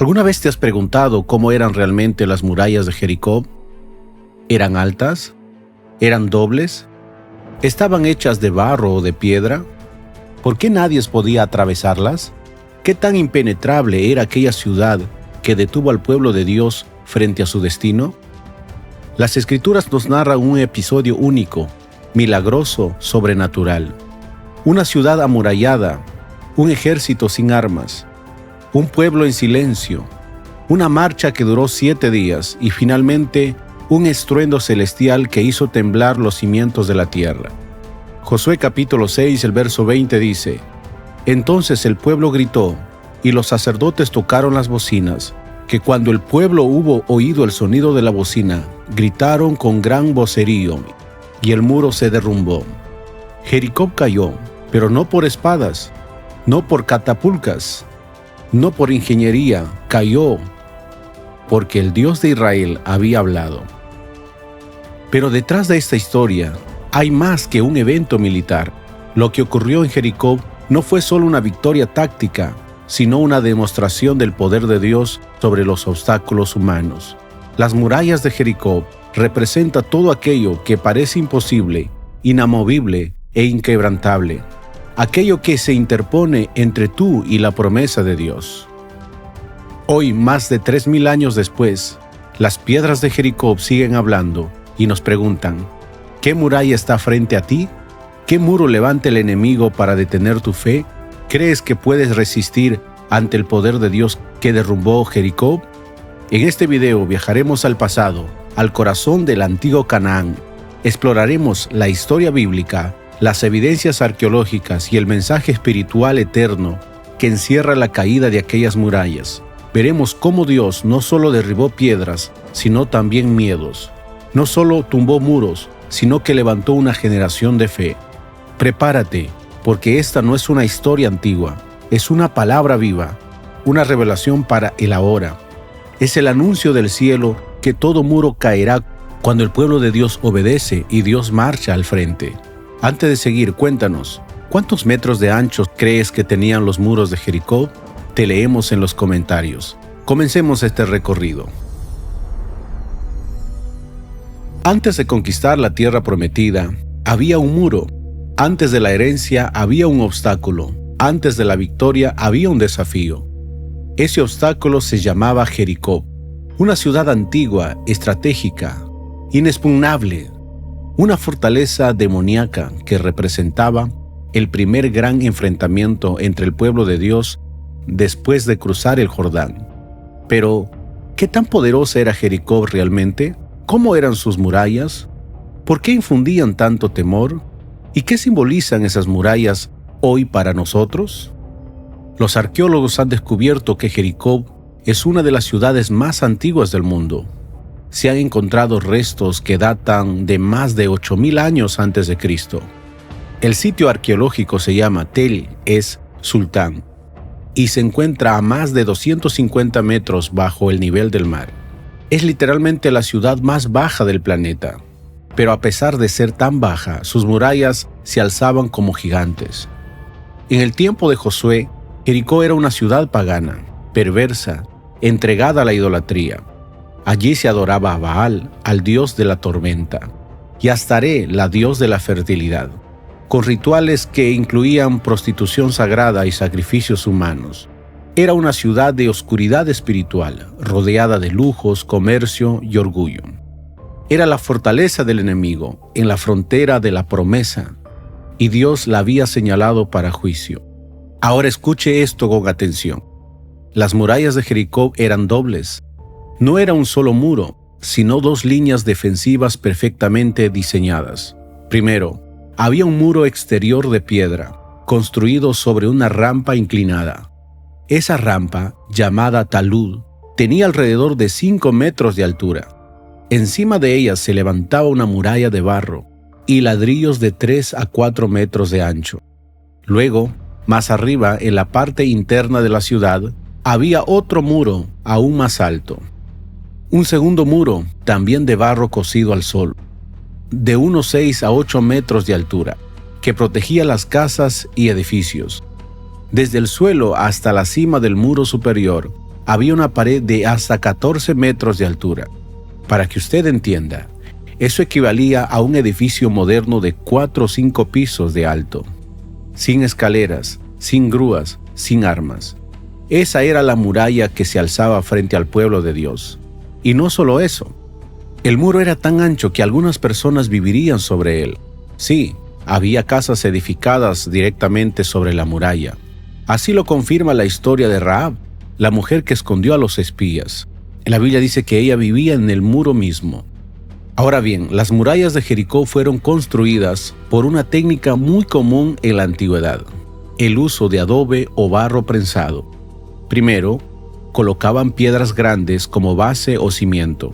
¿Alguna vez te has preguntado cómo eran realmente las murallas de Jericó? ¿Eran altas? ¿Eran dobles? ¿Estaban hechas de barro o de piedra? ¿Por qué nadie podía atravesarlas? ¿Qué tan impenetrable era aquella ciudad que detuvo al pueblo de Dios frente a su destino? Las Escrituras nos narran un episodio único, milagroso, sobrenatural. Una ciudad amurallada, un ejército sin armas, un pueblo en silencio, una marcha que duró 7 días y finalmente un estruendo celestial que hizo temblar los cimientos de la tierra. Josué capítulo 6, el verso 20 dice: Entonces el pueblo gritó, y los sacerdotes tocaron las bocinas, que cuando el pueblo hubo oído el sonido de la bocina, gritaron con gran vocerío, y el muro se derrumbó. Jericó cayó, pero no por espadas, no por catapultas, no por ingeniería, cayó porque el Dios de Israel había hablado. Pero detrás de esta historia hay más que un evento militar. Lo que ocurrió en Jericó no fue solo una victoria táctica, sino una demostración del poder de Dios sobre los obstáculos humanos. Las murallas de Jericó representan todo aquello que parece imposible, inamovible e inquebrantable, aquello que se interpone entre tú y la promesa de Dios. Hoy, más de 3000 años después, las piedras de Jericó siguen hablando y nos preguntan: ¿qué muralla está frente a ti? ¿Qué muro levanta el enemigo para detener tu fe? ¿Crees que puedes resistir ante el poder de Dios que derrumbó Jericó? En este video viajaremos al pasado, al corazón del antiguo Canaán. Exploraremos la historia bíblica, las evidencias arqueológicas y el mensaje espiritual eterno que encierra la caída de aquellas murallas. Veremos cómo Dios no solo derribó piedras, sino también miedos. No solo tumbó muros, sino que levantó una generación de fe. Prepárate, porque esta no es una historia antigua, es una palabra viva, una revelación para el ahora. Es el anuncio del cielo que todo muro caerá cuando el pueblo de Dios obedece y Dios marcha al frente. Antes de seguir, cuéntanos, ¿cuántos metros de ancho crees que tenían los muros de Jericó? Te leemos en los comentarios. Comencemos este recorrido. Antes de conquistar la tierra prometida, había un muro. Antes de la herencia había un obstáculo. Antes de la victoria había un desafío. Ese obstáculo se llamaba Jericó, una ciudad antigua, estratégica, inexpugnable, una fortaleza demoníaca que representaba el primer gran enfrentamiento entre el pueblo de Dios después de cruzar el Jordán. Pero, ¿qué tan poderosa era Jericó realmente? ¿Cómo eran sus murallas? ¿Por qué infundían tanto temor? ¿Y qué simbolizan esas murallas hoy para nosotros? Los arqueólogos han descubierto que Jericó es una de las ciudades más antiguas del mundo. Se han encontrado restos que datan de más de 8000 años antes de Cristo. El sitio arqueológico se llama Tel es Sultán y se encuentra a más de 250 metros bajo el nivel del mar. Es literalmente la ciudad más baja del planeta, pero a pesar de ser tan baja, sus murallas se alzaban como gigantes. En el tiempo de Josué, Jericó era una ciudad pagana, perversa, entregada a la idolatría. Allí se adoraba a Baal, al dios de la tormenta, y a Astaré, la dios de la fertilidad, con rituales que incluían prostitución sagrada y sacrificios humanos. Era una ciudad de oscuridad espiritual, rodeada de lujos, comercio y orgullo. Era la fortaleza del enemigo, en la frontera de la promesa, y Dios la había señalado para juicio. Ahora escuche esto con atención. Las murallas de Jericó eran dobles. No era un solo muro, sino 2 líneas defensivas perfectamente diseñadas. Primero, había un muro exterior de piedra, construido sobre una rampa inclinada. Esa rampa, llamada talud, tenía alrededor de 5 metros de altura. Encima de ella se levantaba una muralla de barro y ladrillos de 3 a 4 metros de ancho. Luego, más arriba, en la parte interna de la ciudad, había otro muro aún más alto. Un segundo muro, también de barro cocido al sol, de unos 6 a 8 metros de altura, que protegía las casas y edificios. Desde el suelo hasta la cima del muro superior había una pared de hasta 14 metros de altura. Para que usted entienda, eso equivalía a un edificio moderno de 4 o 5 pisos de alto, sin escaleras, sin grúas, sin armas. Esa era la muralla que se alzaba frente al pueblo de Dios. Y no solo eso, el muro era tan ancho que algunas personas vivirían sobre él. Sí, había casas edificadas directamente sobre la muralla. Así lo confirma la historia de Rahab, la mujer que escondió a los espías. La Biblia dice que ella vivía en el muro mismo. Ahora bien, las murallas de Jericó fueron construidas por una técnica muy común en la antigüedad: el uso de adobe o barro prensado. Primero, colocaban piedras grandes como base o cimiento.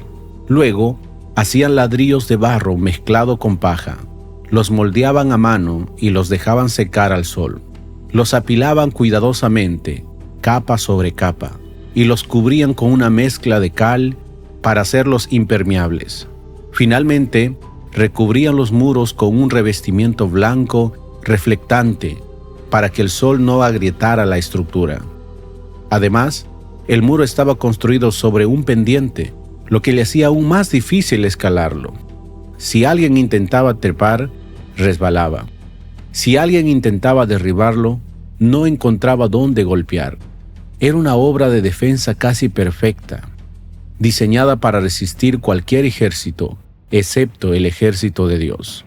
Luego, hacían ladrillos de barro mezclado con paja. Los moldeaban a mano y los dejaban secar al sol. Los apilaban cuidadosamente, capa sobre capa, y los cubrían con una mezcla de cal para hacerlos impermeables. Finalmente, recubrían los muros con un revestimiento blanco reflectante para que el sol no agrietara la estructura. Además, el muro estaba construido sobre un pendiente, lo que le hacía aún más difícil escalarlo. Si alguien intentaba trepar, resbalaba. Si alguien intentaba derribarlo, no encontraba dónde golpear. Era una obra de defensa casi perfecta, diseñada para resistir cualquier ejército, excepto el ejército de Dios.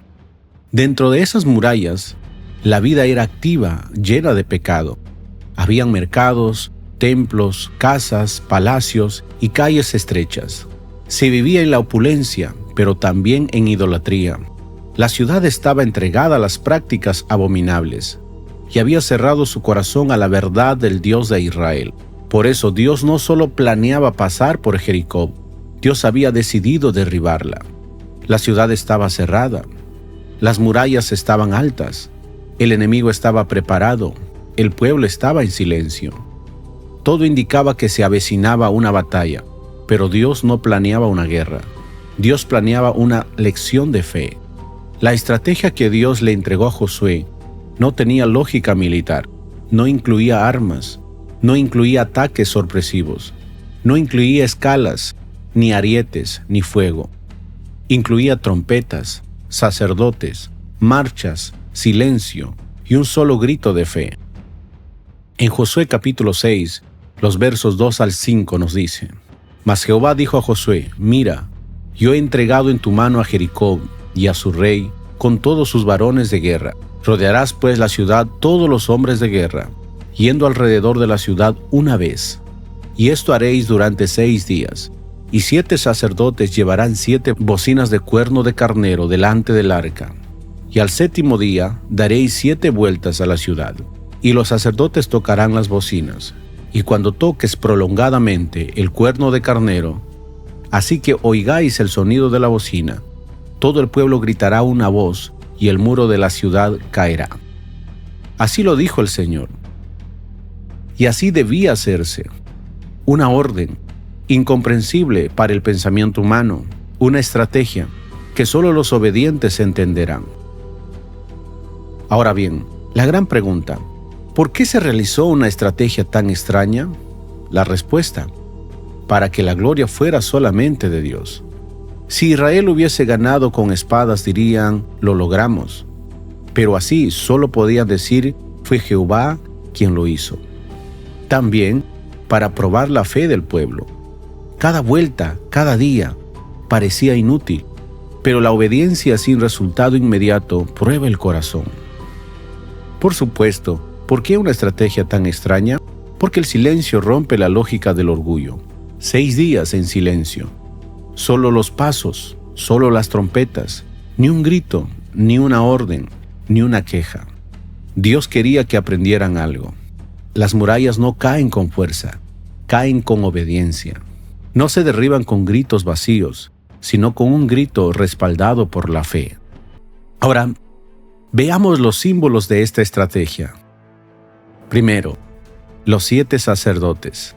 Dentro de esas murallas, la vida era activa, llena de pecado. Habían mercados, templos, casas, palacios y calles estrechas. Se vivía en la opulencia, pero también en idolatría. La ciudad estaba entregada a las prácticas abominables y había cerrado su corazón a la verdad del Dios de Israel. Por eso Dios no solo planeaba pasar por Jericó, Dios había decidido derribarla. La ciudad estaba cerrada, las murallas estaban altas, el enemigo estaba preparado, el pueblo estaba en silencio. Todo indicaba que se avecinaba una batalla, pero Dios no planeaba una guerra. Dios planeaba una lección de fe. La estrategia que Dios le entregó a Josué no tenía lógica militar, no incluía armas, no incluía ataques sorpresivos, no incluía escalas, ni arietes, ni fuego. Incluía trompetas, sacerdotes, marchas, silencio y un solo grito de fe. En Josué capítulo 6, los versos 2 al 5 nos dice: Mas Jehová dijo a Josué: Mira, yo he entregado en tu mano a Jericó y a su rey con todos sus varones de guerra. Rodearás pues la ciudad todos los hombres de guerra, yendo alrededor de la ciudad una vez. Y esto haréis durante 6 días. Y 7 sacerdotes llevarán 7 bocinas de cuerno de carnero delante del arca. Y al 7º día daréis 7 vueltas a la ciudad, y los sacerdotes tocarán las bocinas. Y cuando toques prolongadamente el cuerno de carnero, así que oigáis el sonido de la bocina, todo el pueblo gritará una voz, y el muro de la ciudad caerá. Así lo dijo el Señor. Y así debía hacerse. Una orden incomprensible para el pensamiento humano, una estrategia que solo los obedientes entenderán. Ahora bien, la gran pregunta: ¿por qué se realizó una estrategia tan extraña? La respuesta: para que la gloria fuera solamente de Dios. Si Israel hubiese ganado con espadas, dirían: lo logramos. Pero así solo podían decir: fue Jehová quien lo hizo. También para probar la fe del pueblo. Cada vuelta, cada día, parecía inútil, pero la obediencia sin resultado inmediato prueba el corazón. Por supuesto, ¿por qué una estrategia tan extraña? Porque el silencio rompe la lógica del orgullo. 6 días en silencio. Solo los pasos, solo las trompetas, ni un grito, ni una orden, ni una queja. Dios quería que aprendieran algo. Las murallas no caen con fuerza, caen con obediencia. No se derriban con gritos vacíos, sino con un grito respaldado por la fe. Ahora, veamos los símbolos de esta estrategia. Primero, los 7 sacerdotes.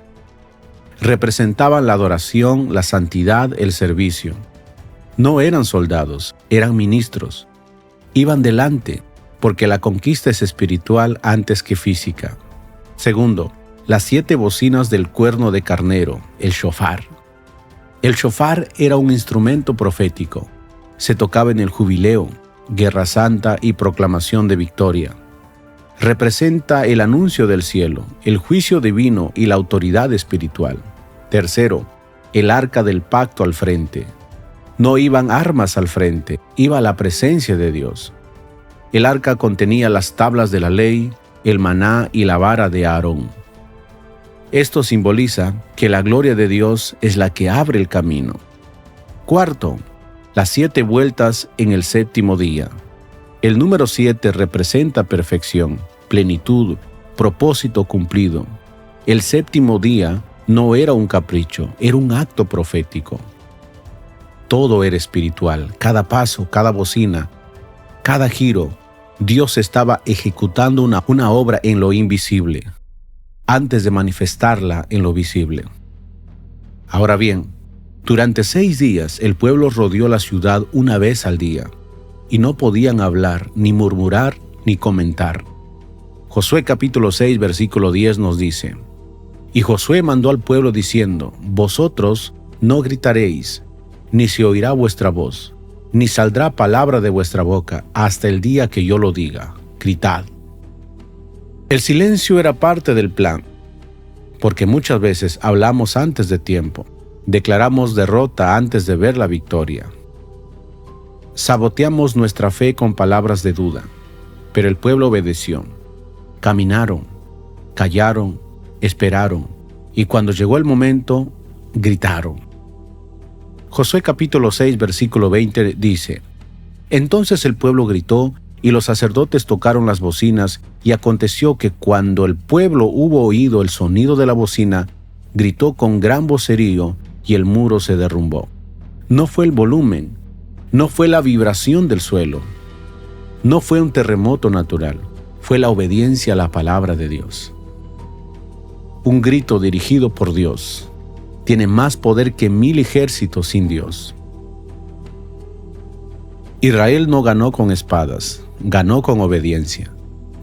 Representaban la adoración, la santidad, el servicio. No eran soldados, eran ministros. Iban delante, porque la conquista es espiritual antes que física. Segundo, las 7 bocinas del cuerno de carnero, el shofar. El shofar era un instrumento profético. Se tocaba en el jubileo, guerra santa y proclamación de victoria. Representa el anuncio del cielo, el juicio divino y la autoridad espiritual. Tercero, el arca del pacto al frente. No iban armas al frente, iba la presencia de Dios. El arca contenía las tablas de la ley, el maná y la vara de Aarón. Esto simboliza que la gloria de Dios es la que abre el camino. Cuarto, las 7 vueltas en el 7º día. El número 7 representa perfección, plenitud, propósito cumplido. El 7º día no era un capricho, era un acto profético. Todo era espiritual, cada paso, cada bocina, cada giro. Dios estaba ejecutando una obra en lo invisible, antes de manifestarla en lo visible. Ahora bien, durante 6 días el pueblo rodeó la ciudad una vez al día, y no podían hablar, ni murmurar, ni comentar. Josué capítulo 6, versículo 10 nos dice: Y Josué mandó al pueblo diciendo: Vosotros no gritaréis, ni se oirá vuestra voz, ni saldrá palabra de vuestra boca, hasta el día que yo lo diga. Gritad. El silencio era parte del plan, porque muchas veces hablamos antes de tiempo, declaramos derrota antes de ver la victoria. Saboteamos nuestra fe con palabras de duda, pero el pueblo obedeció. Caminaron, callaron, esperaron, y cuando llegó el momento, gritaron. Josué capítulo 6, versículo 20 dice: Entonces el pueblo gritó, y los sacerdotes tocaron las bocinas, y aconteció que cuando el pueblo hubo oído el sonido de la bocina, gritó con gran vocerío, y el muro se derrumbó. No fue el volumen, no fue la vibración del suelo, no fue un terremoto natural, fue la obediencia a la palabra de Dios. Un grito dirigido por Dios tiene más poder que 1000 ejércitos sin Dios. Israel no ganó con espadas, ganó con obediencia,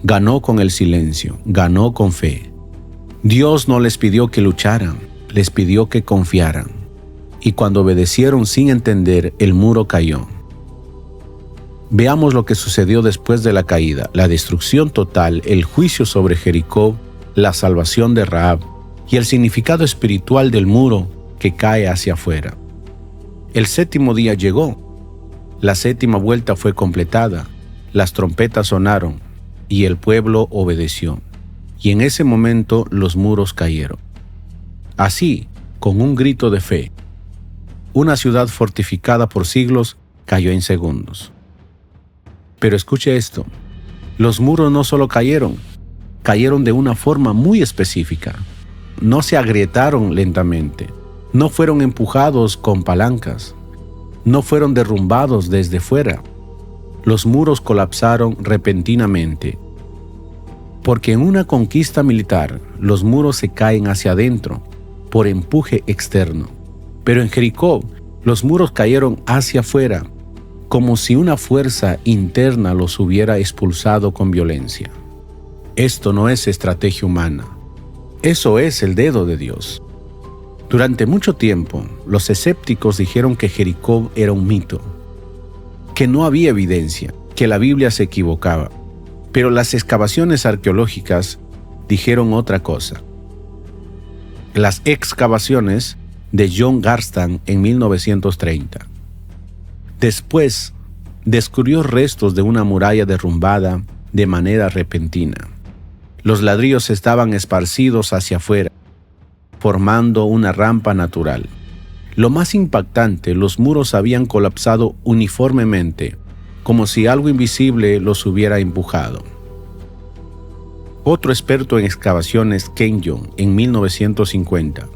ganó con el silencio, ganó con fe. Dios no les pidió que lucharan, les pidió que confiaran. Y cuando obedecieron sin entender, el muro cayó. Veamos lo que sucedió después de la caída: la destrucción total, el juicio sobre Jericó, la salvación de Rahab y el significado espiritual del muro que cae hacia afuera. El 7º día llegó. La 7ª vuelta fue completada. Las trompetas sonaron y el pueblo obedeció. Y en ese momento los muros cayeron. Así, con un grito de fe, una ciudad fortificada por siglos cayó en segundos. Pero escuche esto: los muros no solo cayeron de una forma muy específica. No se agrietaron lentamente, no fueron empujados con palancas, no fueron derrumbados desde fuera. Los muros colapsaron repentinamente. Porque en una conquista militar, los muros se caen hacia adentro, por empuje externo. Pero en Jericó, los muros cayeron hacia afuera, como si una fuerza interna los hubiera expulsado con violencia. Esto no es estrategia humana. Eso es el dedo de Dios. Durante mucho tiempo, los escépticos dijeron que Jericó era un mito, que no había evidencia, que la Biblia se equivocaba. Pero las excavaciones arqueológicas dijeron otra cosa. Las excavaciones de John Garstan en 1930. Después, descubrió restos de una muralla derrumbada de manera repentina. Los ladrillos estaban esparcidos hacia afuera, formando una rampa natural. Lo más impactante, los muros habían colapsado uniformemente, como si algo invisible los hubiera empujado. Otro experto en excavaciones, Kenyon, en 1950.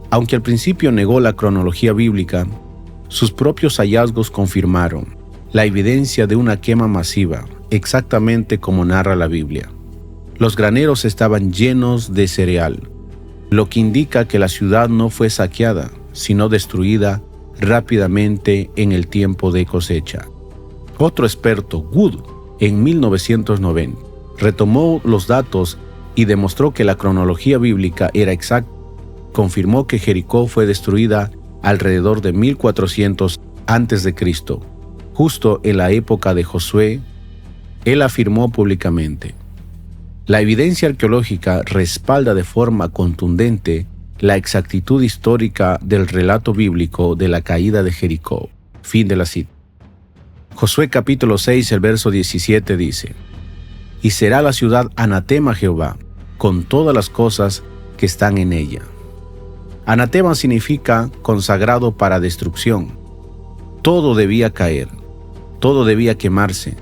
Aunque al principio negó la cronología bíblica, sus propios hallazgos confirmaron la evidencia de una quema masiva, exactamente como narra la Biblia. Los graneros estaban llenos de cereal, lo que indica que la ciudad no fue saqueada, sino destruida rápidamente en el tiempo de cosecha. Otro experto, Wood, en 1990, retomó los datos y demostró que la cronología bíblica era exacta. Confirmó que Jericó fue destruida alrededor de 1400 a.C., justo en la época de Josué. Él afirmó públicamente: la evidencia arqueológica respalda de forma contundente la exactitud histórica del relato bíblico de la caída de Jericó. Fin de la cita. Josué capítulo 6, el verso 17 dice: y será la ciudad anatema a Jehová, con todas las cosas que están en ella. Anatema significa consagrado para destrucción. Todo debía caer, todo debía quemarse,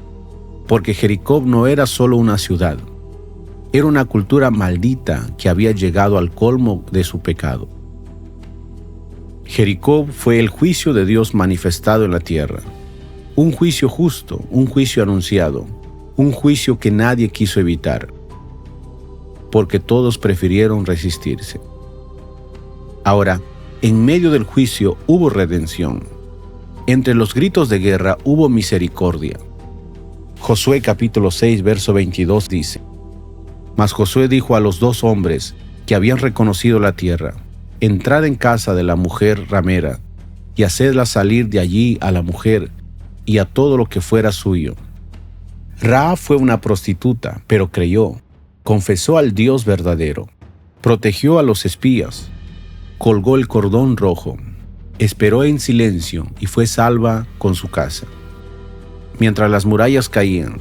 porque Jericó no era solo una ciudad, era una cultura maldita que había llegado al colmo de su pecado. Jericó fue el juicio de Dios manifestado en la tierra, un juicio justo, un juicio anunciado, un juicio que nadie quiso evitar, porque todos prefirieron resistirse. Ahora, en medio del juicio hubo redención. Entre los gritos de guerra hubo misericordia. Josué capítulo 6, verso 22 dice: mas Josué dijo a los 2 hombres que habían reconocido la tierra: entrad en casa de la mujer ramera, y hacedla salir de allí a la mujer y a todo lo que fuera suyo. Rahab fue una prostituta, pero creyó, confesó al Dios verdadero, protegió a los espías, colgó el cordón rojo, esperó en silencio y fue salva con su casa. Mientras las murallas caían,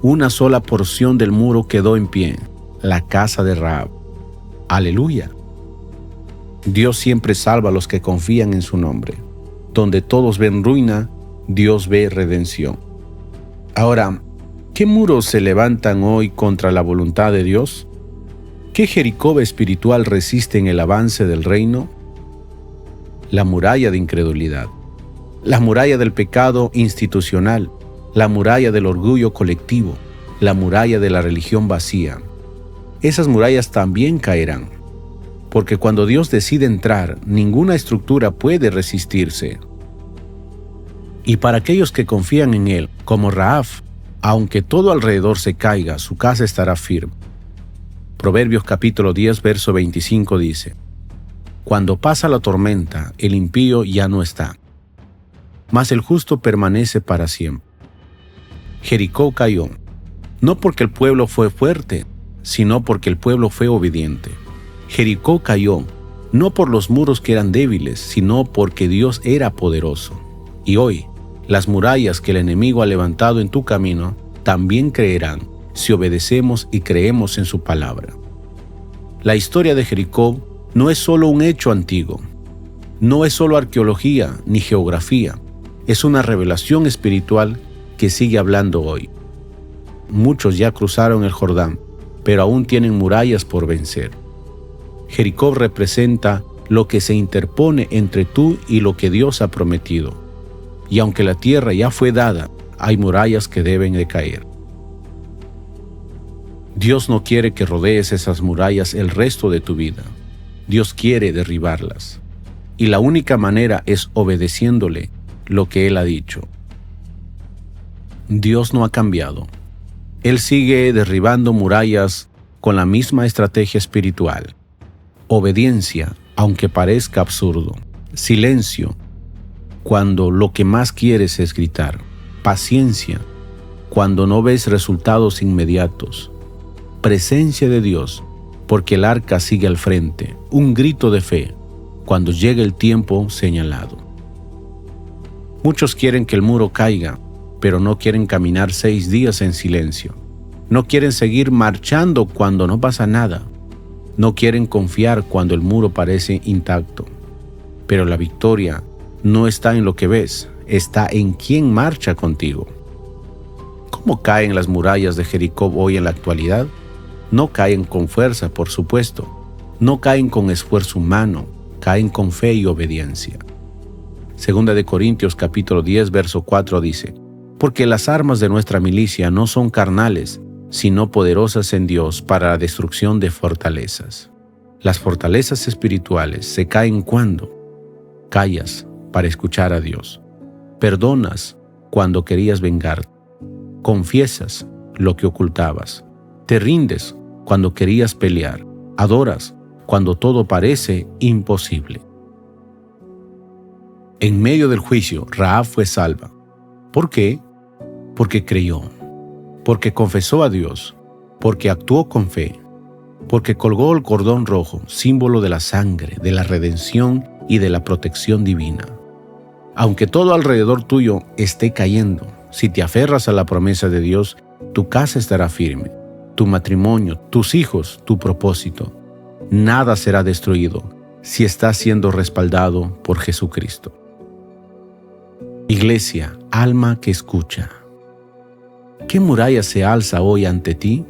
una sola porción del muro quedó en pie, la casa de Rahab. ¡Aleluya! Dios siempre salva a los que confían en su nombre. Donde todos ven ruina, Dios ve redención. Ahora, ¿qué muros se levantan hoy contra la voluntad de Dios? ¿Qué Jericó espiritual resiste en el avance del reino? La muralla de incredulidad, la muralla del pecado institucional, la muralla del orgullo colectivo, la muralla de la religión vacía. Esas murallas también caerán, porque cuando Dios decide entrar, ninguna estructura puede resistirse. Y para aquellos que confían en Él, como Rahab, aunque todo alrededor se caiga, su casa estará firme. Proverbios capítulo 10, verso 25 dice: cuando pasa la tormenta, el impío ya no está, mas el justo permanece para siempre. Jericó cayó, no porque el pueblo fue fuerte, sino porque el pueblo fue obediente. Jericó cayó, no por los muros que eran débiles, sino porque Dios era poderoso. Y hoy, las murallas que el enemigo ha levantado en tu camino también creerán si obedecemos y creemos en su palabra. La historia de Jericó no es solo un hecho antiguo, no es solo arqueología ni geografía, es una revelación espiritual que sigue hablando hoy. Muchos ya cruzaron el Jordán, pero aún tienen murallas por vencer. Jericó representa lo que se interpone entre tú y lo que Dios ha prometido. Y aunque la tierra ya fue dada, hay murallas que deben de caer. Dios no quiere que rodees esas murallas el resto de tu vida. Dios quiere derribarlas. Y la única manera es obedeciéndole lo que Él ha dicho. Dios no ha cambiado. Él sigue derribando murallas con la misma estrategia espiritual. Obediencia, aunque parezca absurdo. Silencio, cuando lo que más quieres es gritar. Paciencia, cuando no ves resultados inmediatos. Presencia de Dios, porque el arca sigue al frente. Un grito de fe, cuando llegue el tiempo señalado. Muchos quieren que el muro caiga, pero no quieren caminar 6 días en silencio. No quieren seguir marchando cuando no pasa nada. No quieren confiar cuando el muro parece intacto. Pero la victoria no está en lo que ves, está en quién marcha contigo. ¿Cómo caen las murallas de Jericó hoy en la actualidad? No caen con fuerza, por supuesto. No caen con esfuerzo humano, caen con fe y obediencia. Segunda de Corintios capítulo 10, verso 4 dice: porque las armas de nuestra milicia no son carnales, sino poderosas en Dios para la destrucción de fortalezas. Las fortalezas espirituales se caen cuando callas para escuchar a Dios, perdonas cuando querías vengarte, confiesas lo que ocultabas, te rindes cuando querías pelear. Adoras cuando todo parece imposible. En medio del juicio, Rahab fue salva. ¿Por qué? Porque creyó, porque confesó a Dios, porque actuó con fe, porque colgó el cordón rojo, símbolo de la sangre, de la redención y de la protección divina. Aunque todo alrededor tuyo esté cayendo, si te aferras a la promesa de Dios, tu casa estará firme, tu matrimonio, tus hijos, tu propósito. Nada será destruido si estás siendo respaldado por Jesucristo. Iglesia, alma que escucha. ¿Qué muralla se alza hoy ante ti?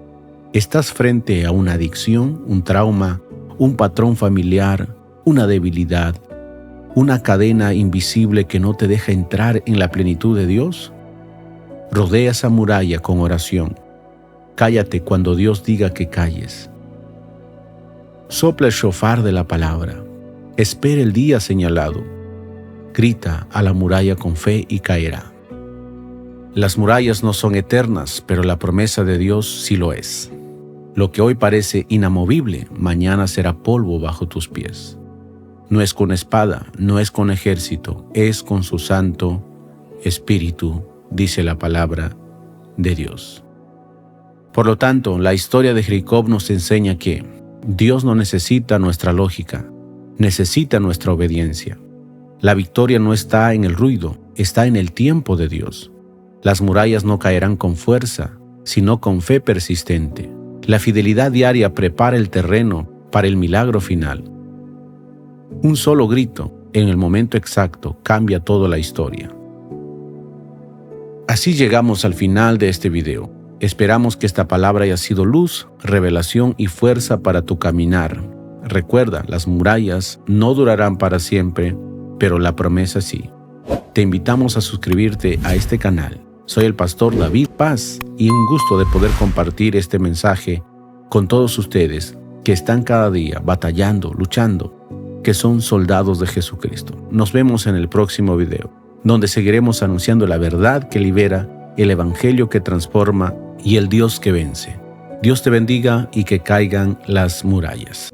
¿Estás frente a una adicción, un trauma, un patrón familiar, una debilidad, una cadena invisible que no te deja entrar en la plenitud de Dios? Rodea esa muralla con oración. Cállate cuando Dios diga que calles. Sopla el shofar de la palabra. Espera el día señalado. Grita a la muralla con fe y caerá. Las murallas no son eternas, pero la promesa de Dios sí lo es. Lo que hoy parece inamovible, mañana será polvo bajo tus pies. No es con espada, no es con ejército, es con su Santo Espíritu, dice la palabra de Dios. Por lo tanto, la historia de Jericó nos enseña que Dios no necesita nuestra lógica, necesita nuestra obediencia. La victoria no está en el ruido, está en el tiempo de Dios. Las murallas no caerán con fuerza, sino con fe persistente. La fidelidad diaria prepara el terreno para el milagro final. Un solo grito, en el momento exacto, cambia toda la historia. Así llegamos al final de este video. Esperamos que esta palabra haya sido luz, revelación y fuerza para tu caminar. Recuerda, las murallas no durarán para siempre, pero la promesa sí. Te invitamos a suscribirte a este canal. Soy el pastor David Paz y un gusto de poder compartir este mensaje con todos ustedes que están cada día batallando, luchando, que son soldados de Jesucristo. Nos vemos en el próximo video, donde seguiremos anunciando la verdad que libera, el evangelio que transforma y el Dios que vence. Dios te bendiga y que caigan las murallas.